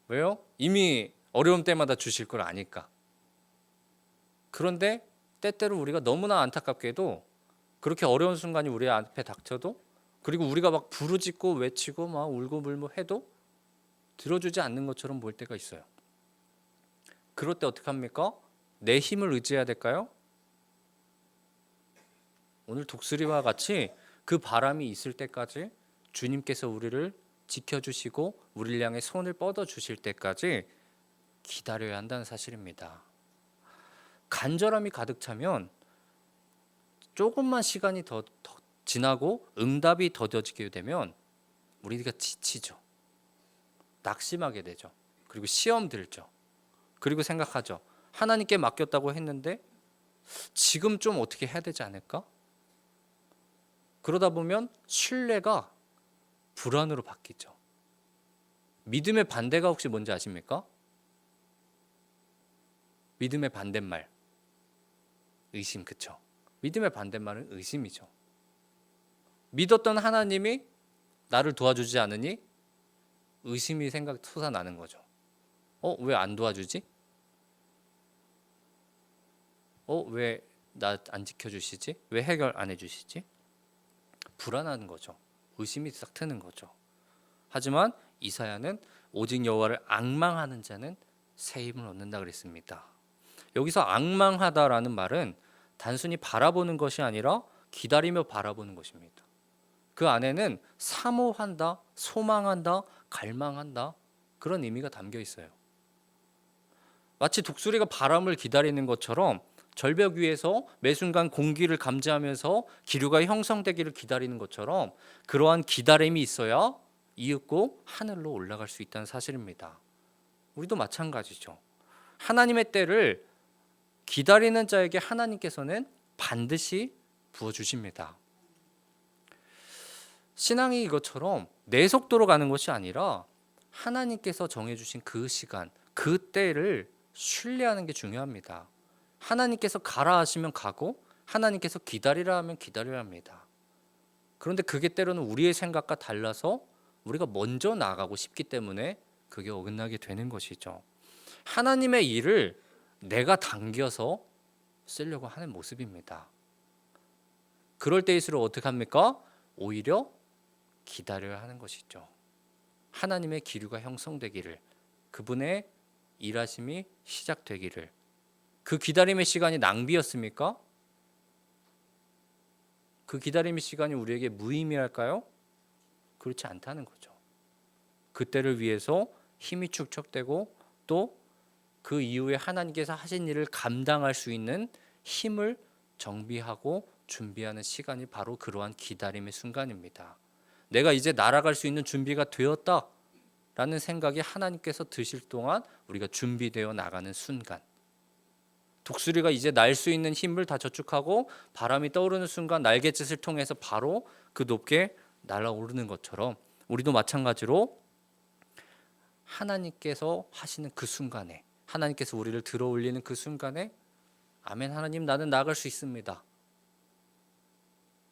Speaker 1: 왜요? 이미 어려움 때마다 주실 걸 아니까. 그런데 때때로 우리가 너무나 안타깝게도 그렇게 어려운 순간이 우리 앞에 닥쳐도, 그리고 우리가 막 부르짖고 외치고 막 울고 불고 해도 들어주지 않는 것처럼 보일 때가 있어요. 그럴 때 어떻게 합니까? 내 힘을 의지해야 될까요? 오늘 독수리와 같이 그 바람이 있을 때까지 주님께서 우리를 지켜주시고 우리를 향해 손을 뻗어주실 때까지 기다려야 한다는 사실입니다. 간절함이 가득 차면 조금만 시간이 더 지나고 응답이 더뎌지게 되면 우리가 지치죠. 낙심하게 되죠. 그리고 시험 들죠. 그리고 생각하죠. 하나님께 맡겼다고 했는데 지금 좀 어떻게 해야 되지 않을까? 그러다 보면 신뢰가 불안으로 바뀌죠. 믿음의 반대가 혹시 뭔지 아십니까? 믿음의 반대말, 의심. 그쵸? 믿음의 반대말은 의심이죠. 믿었던 하나님이 나를 도와주지 않으니 의심이 솟아나는 거죠. 왜 안 도와주지? 왜 나 안 지켜주시지? 왜 해결 안 해주시지? 불안한 거죠. 의심이 싹 트는 거죠. 하지만 이사야는 오직 여호와를 앙망하는 자는 새 힘을 얻는다 그랬습니다. 여기서 앙망하다라는 말은 단순히 바라보는 것이 아니라 기다리며 바라보는 것입니다. 그 안에는 사모한다, 소망한다, 갈망한다, 그런 의미가 담겨 있어요. 마치 독수리가 바람을 기다리는 것처럼 절벽 위에서 매 순간 공기를 감지하면서 기류가 형성되기를 기다리는 것처럼 그러한 기다림이 있어야 이윽고 하늘로 올라갈 수 있다는 사실입니다. 우리도 마찬가지죠. 하나님의 때를 기다리는 자에게 하나님께서는 반드시 부어주십니다. 신앙이 이것처럼 내 속도로 가는 것이 아니라 하나님께서 정해주신 그 시간, 그 때를 신뢰하는 게 중요합니다. 하나님께서 가라 하시면 가고 하나님께서 기다리라 하면 기다려야 합니다. 그런데 그게 때로는 우리의 생각과 달라서 우리가 먼저 나가고 싶기 때문에 그게 어긋나게 되는 것이죠. 하나님의 일을 내가 당겨서 쓰려고 하는 모습입니다. 그럴 때일수록 어떻게 합니까? 오히려 기다려야 하는 것이죠. 하나님의 기류가 형성되기를, 그분의 일하심이 시작되기를. 그 기다림의 시간이 낭비였습니까? 그 기다림의 시간이 우리에게 무의미할까요? 그렇지 않다는 거죠. 그때를 위해서 힘이 축적되고 또 그 이후에 하나님께서 하신 일을 감당할 수 있는 힘을 정비하고 준비하는 시간이 바로 그러한 기다림의 순간입니다. 내가 이제 날아갈 수 있는 준비가 되었다라는 생각이 하나님께서 드실 동안 우리가 준비되어 나가는 순간, 독수리가 이제 날 수 있는 힘을 다 저축하고 바람이 떠오르는 순간 날갯짓을 통해서 바로 그 높게 날아오르는 것처럼 우리도 마찬가지로 하나님께서 하시는 그 순간에, 하나님께서 우리를 들어 올리는 그 순간에 아멘 하나님 나는 나아갈 수 있습니다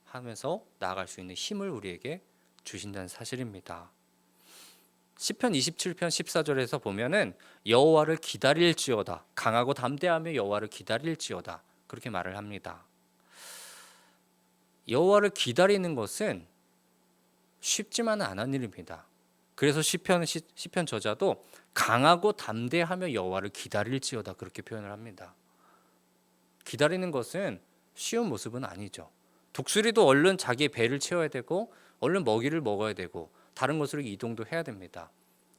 Speaker 1: 하면서 나아갈 수 있는 힘을 우리에게 주신다는 사실입니다. 시편 27편 14절에서 보면은 여호와를 기다릴지어다, 강하고 담대하며 여호와를 기다릴지어다, 그렇게 말을 합니다. 여호와를 기다리는 것은 쉽지만은 않은 일입니다. 그래서 시편 저자도 강하고 담대하며 여호와를 기다릴지어다 그렇게 표현을 합니다. 기다리는 것은 쉬운 모습은 아니죠. 독수리도 얼른 자기의 배를 채워야 되고 얼른 먹이를 먹어야 되고 다른 곳으로 이동도 해야 됩니다.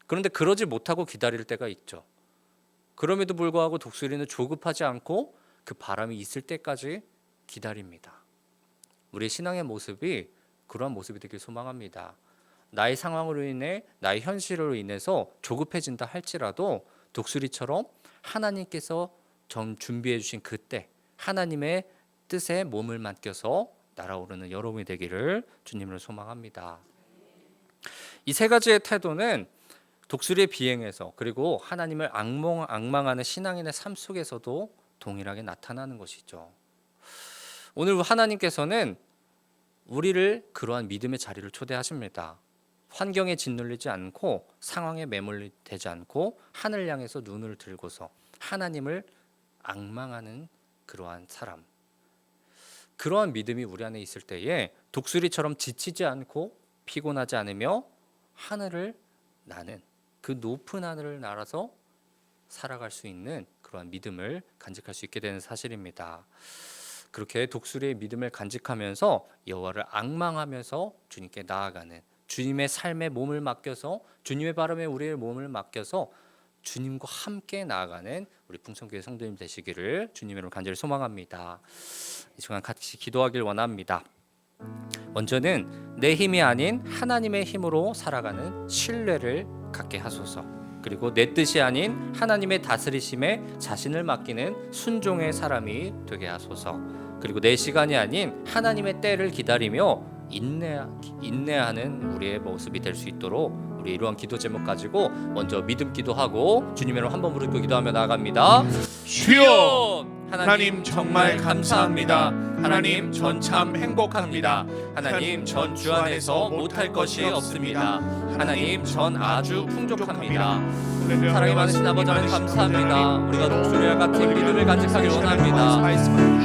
Speaker 1: 그런데 그러지 못하고 기다릴 때가 있죠. 그럼에도 불구하고 독수리는 조급하지 않고 그 바람이 있을 때까지 기다립니다. 우리의 신앙의 모습이 그러한 모습이 되길 소망합니다. 나의 상황으로 인해 나의 현실로 인해서 조급해진다 할지라도 독수리처럼 하나님께서 준비해 주신 그때 하나님의 뜻에 몸을 맡겨서 날아오르는 여러분이 되기를 주님으로 소망합니다. 이 세 가지의 태도는 독수리의 비행에서 그리고 하나님을 악망하는 신앙인의 삶 속에서도 동일하게 나타나는 것이죠. 오늘 하나님께서는 우리를 그러한 믿음의 자리를 초대하십니다. 환경에 짓눌리지 않고 상황에 매몰되지 않고 하늘 향해서 눈을 들고서 하나님을 악망하는 그러한 사람, 그러한 믿음이 우리 안에 있을 때에 독수리처럼 지치지 않고 피곤하지 않으며 하늘을 나는 그 높은 하늘을 날아서 살아갈 수 있는 그러한 믿음을 간직할 수 있게 되는 사실입니다. 그렇게 독수리의 믿음을 간직하면서 여호와를 악망하면서 주님께 나아가는, 주님의 삶에 몸을 맡겨서 주님의 바람에 우리의 몸을 맡겨서 주님과 함께 나아가는 우리 풍성교회 성도님 되시기를 주님으로 간절히 소망합니다. 이 시간 같이 기도하길 원합니다. 먼저는 내 힘이 아닌 하나님의 힘으로 살아가는 신뢰를 갖게 하소서. 그리고 내 뜻이 아닌 하나님의 다스리심에 자신을 맡기는 순종의 사람이 되게 하소서. 그리고 내 시간이 아닌 하나님의 때를 기다리며 인내하는 우리의 모습이 될 수 있도록 우리 이러한 기도 제목 가지고 먼저 믿음 기도하고 주님으로 한번 부르고 기도하며 나아갑니다.
Speaker 2: 주여, 하나님 정말 감사합니다. 하나님 전 참 행복합니다.
Speaker 1: 하나님 전 주 안에서 못할 것이 없습니다. 하나님 전 아주 풍족합니다. 사랑이 많으신 아버지 하나님 감사합니다. 우리가 독수리와 같은 믿음을 간직하길 원합니다.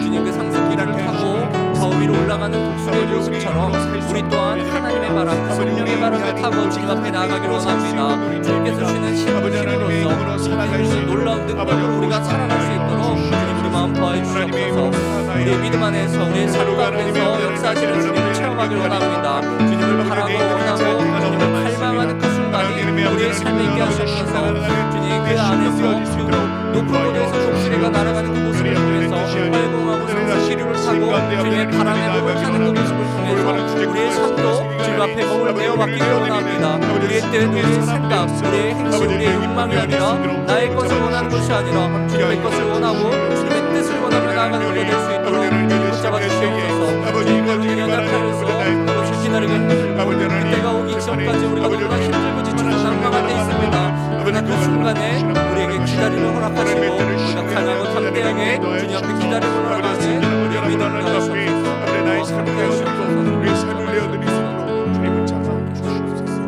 Speaker 1: 주님 그 상승기를 타고 저 위로 올라가는 독수리의 모습처럼 우리 또한 하나님의 바람, 성령의 바람을 타고 주님 앞에 나아가길 원합니다. 주님께서 주시는 힘으로써 주님의 놀라운 능력으로 우리가 살아갈 수 있도록 주님 우리 마음 더해 주시옵소서. 우리의 믿음 안에서 우리의 삶 가운데서 역사하시는 주님을 체험하길 원합니다. 주님을 바라고 원하고 주님을 갈망하는 그 순간이 우리의 삶에 있게 하시옵소서. 주님 그 안에서 높은 곳에서 독수리가 날아가는 그 모습을 통해서 활공하고 성수기류를 타고 주님의 바람에 몸을 타는 그 모습을 통해서 우리의 삶도 주님 앞에 몸을 내어 맡기길 원합니다. 우리의 뜻, 우리의 생각, 우리의 행실, 우리의 욕망이 아니라 나의 것을 원하는 것이 아니라 주님의 것을 원하고 주님의 뜻을 원하며 나아가는 우리가 될 수 있도록 붙잡아 주시옵소서. 주님과 우리의 연합하여서 그것을 기다리고 힘들고 그때가 오기 전까지 우리가 너무나 힘들고 지치고 낭망한 데 있습니다. 그러나 그 순간에 우리에게 기다림을 허락하시고 우리가 강하고 담대하게 주님 앞에 기다림을 허락하는 우리의 믿음을 하시옵소서. 함께 하시옵소서.
Speaker 2: 우리의 삶을 내어드릴 수 있도록 주님을 찬송해 주시옵소서.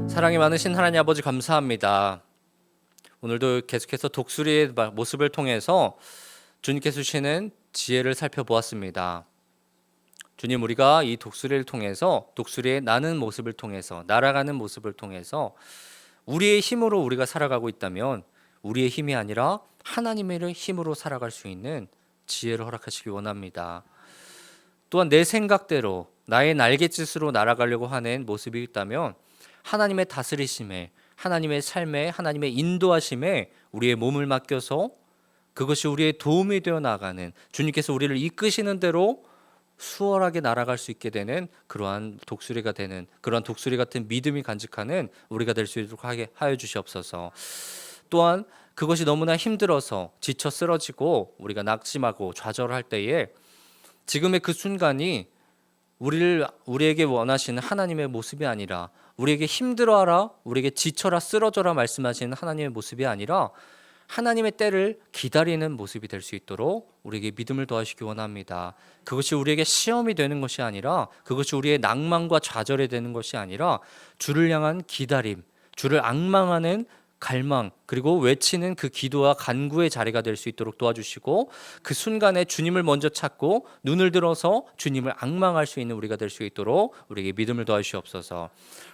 Speaker 1: 사랑이 많으신 하나님 아버지 감사합니다. 오늘도 계속해서 독수리의 모습을 통해서 주님께서 주시는 지혜를 살펴보았습니다. 주님, 우리가 이 독수리를 통해서 독수리의 나는 모습을 통해서 날아가는 모습을 통해서 우리의 힘으로 우리가 살아가고 있다면 우리의 힘이 아니라 하나님의 힘으로 살아갈 수 있는 지혜를 허락하시기 원합니다. 또한 내 생각대로 나의 날갯짓으로 날아가려고 하는 모습이 있다면 하나님의 다스리심에, 하나님의 삶에, 하나님의 인도하심에 우리의 몸을 맡겨서 그것이 우리의 도움이 되어 나가는, 주님께서 우리를 이끄시는 대로 수월하게 날아갈 수 있게 되는 그러한 독수리가 되는, 그러한 독수리 같은 믿음이 간직하는 우리가 될 수 있도록 하여 주시옵소서. 또한 그것이 너무나 힘들어서 지쳐 쓰러지고 우리가 낙심하고 좌절할 때에 지금의 그 순간이 우리에게 원하시는 하나님의 모습이 아니라, 우리에게 힘들어하라, 우리에게 지쳐라, 쓰러져라 말씀하시는 하나님의 모습이 아니라 하나님의 때를 기다리는 모습이 될 수 있도록 우리에게 믿음을 더하시기 원합니다. 그것이 우리에게 시험이 되는 것이 아니라, 그것이 우리의 낭만과 좌절이 되는 것이 아니라 주를 향한 기다림, 주를 앙망하는 갈망 그리고 외치는 그 기도와 간구의 자리가 될 수 있도록 도와주시고 그 순간에 주님을 먼저 찾고 눈을 들어서 주님을 앙망할 수 있는 우리가 될 수 있도록 우리에게 믿음을 더하시옵소서.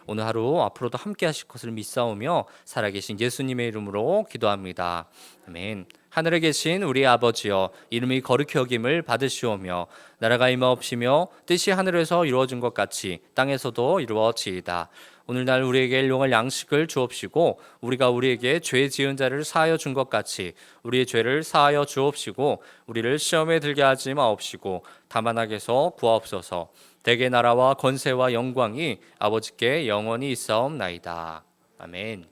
Speaker 1: 오늘 하루 앞으로도 함께 하실 것을 믿사오며 살아계신 예수님의 이름으로 기도합니다. 아멘. 하늘에 계신 우리 아버지여, 이름이 거룩히 여김을 받으시오며 나라가 임하옵시며 뜻이 하늘에서 이루어진 것 같이 땅에서도 이루어지이다. 오늘날 우리에게 일용할 양식을 주옵시고 우리가 우리에게 죄 지은 자를 사하여 준 것 같이 우리의 죄를 사하여 주옵시고 우리를 시험에 들게 하지 마옵시고 다만 악에서 구하옵소서. 대개 나라와 권세와 영광이 아버지께 영원히 있사옵나이다. 아멘.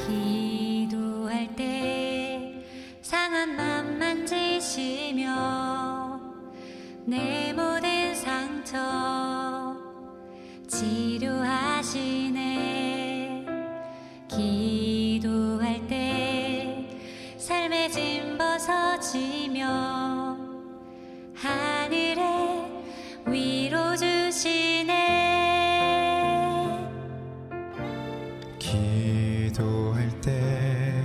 Speaker 3: 기도할 때 상한 맘 만지시며 내 모든 상처 치료하시네. 기도할 때 삶의 짐 벗어지며 하늘에 위로 주시네.
Speaker 4: 기도할 때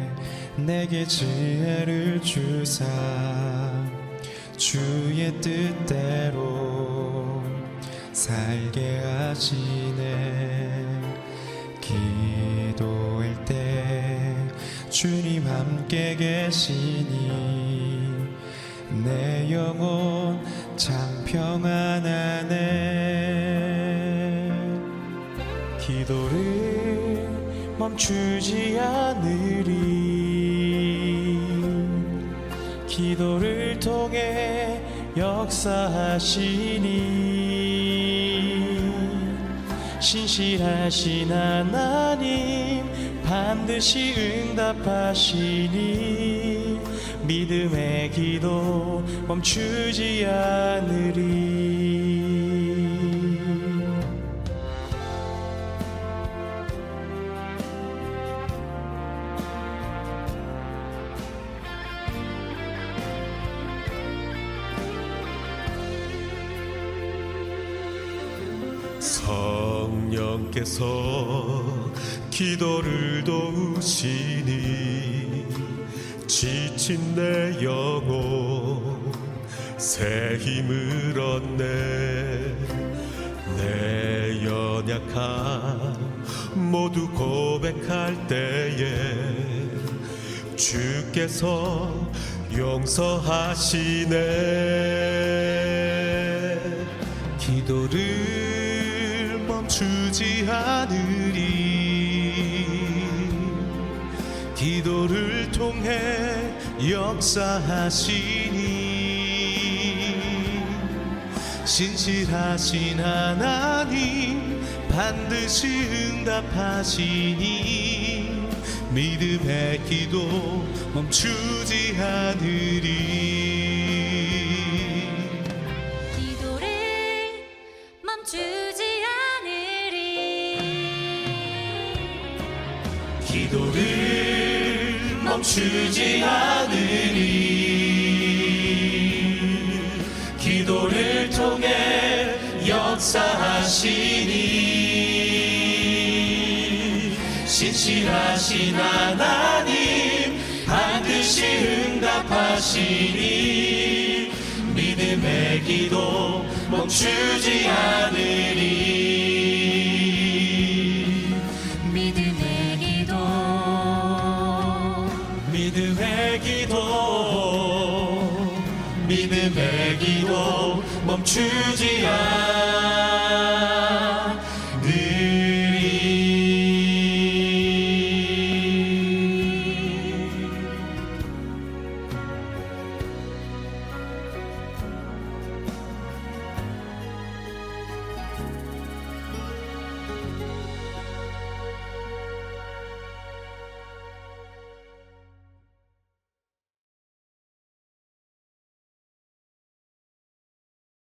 Speaker 4: 내게 지혜를 주사 주의 뜻대로 살게 하시네. 기도할 때 주님 함께 계시니 내 영혼 참 평안하네. 기도를 멈추지 않으리. 기도를 통해 역사하시니 신실하신 하나님 반드시 응답하시니 믿음의 기도 멈추지 않으리.
Speaker 5: 성령께서 기도를 도우시니 지친 내 영혼 새 힘을 얻네. 내 연약함 모두 고백할 때에 주께서 용서하시네. 기도를 멈추지 않으리. 기도를 통해 역사하시니 신실하신 하나님 반드시 응답하시니 믿음의 기도 멈추지 않으리.
Speaker 3: 기도를 멈추지 않으리.
Speaker 5: 기도를 멈추지 않으리. 기도를 통해 역사하시니 신실하신 하나님 반드시 응답하시니 믿음의 기도 멈추지 않으리.
Speaker 3: 믿음의 기도
Speaker 5: 믿음의 기도 믿음의 기도 멈추지 않으리.